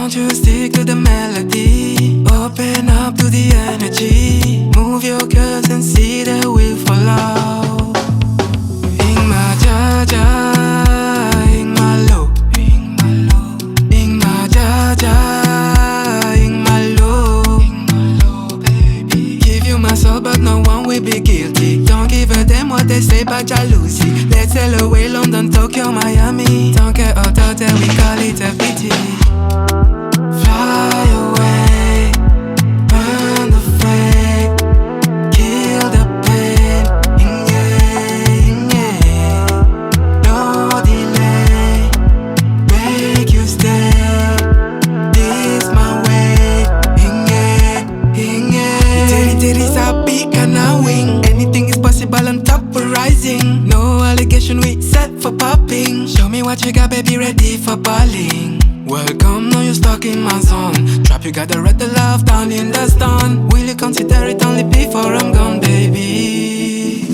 Won't you stick to the melody? Open up to the energy. Move your curves and see that we follow. In my jaja, in my low, in my low, in my jaja, in my low, baby. Give you my soul, but no one will be guilty. Don't give a damn what they say about jealousy. Let's sail away, London, Tokyo, Miami. Don't care out there, we call it a pity. Fly away, burn the flame, kill the pain, yeah. No delay, make you stay. This my way, yeah. Titty sabi ka na wing. Anything is possible on top of rising. No allegation, we set for popping. Show me what you got, baby, ready for balling. Welcome, now you're stuck in my zone. Trap, you gotta read the love down in the stone. Will you consider it only before I'm gone, baby?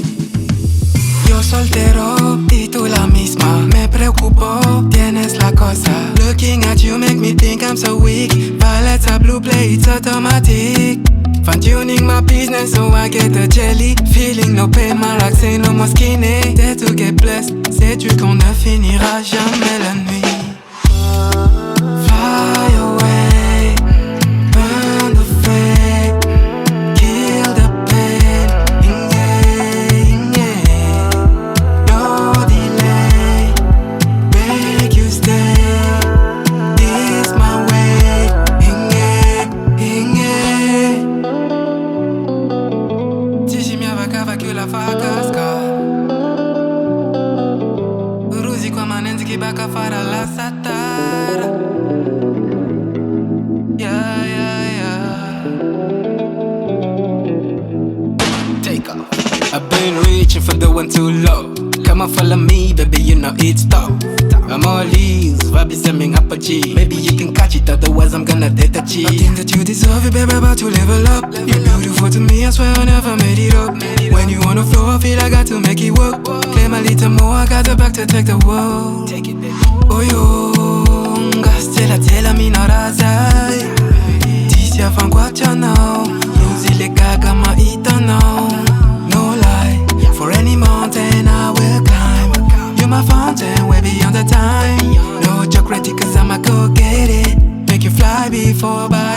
Yo soltero y tú la misma. Me preocupo, tienes la cosa. Looking at you make me think I'm so weak. Violets are blue, play it's automatic. Fine tuning my business so I get the jelly. Feeling no pain, my rock say no more skinny. Dare to get blessed, sais-tu qu'on ne finira jamais la nuit? Fly away, burn the flame, kill the pain, yeah. No delay, make you stay. This my way, yeah. Dziś miała kawa kula fakaska. Uruzi kwa manenzi kibaka fara la satara. Take off. I've been reaching for the one too low. Come on, follow me, baby, you know it's tough. I'm all ears, vibe is sending up a G. Maybe you can catch it, otherwise I'm gonna date a G. I think that you deserve it, baby, about to level up. You're beautiful to me, I swear I never made it up. When you on the floor, I feel I got to make it work. Claim a little more, I got the back to take the world. Take it, baby. Oh yo, gastela tela mi norazai. Tisha fan kwacha now. Yuzile gaga ma ita now. No lie, for any mountain I will climb. You're my fountain, way beyond the time. No joke ready cause I'ma go get it. Make you fly before bye.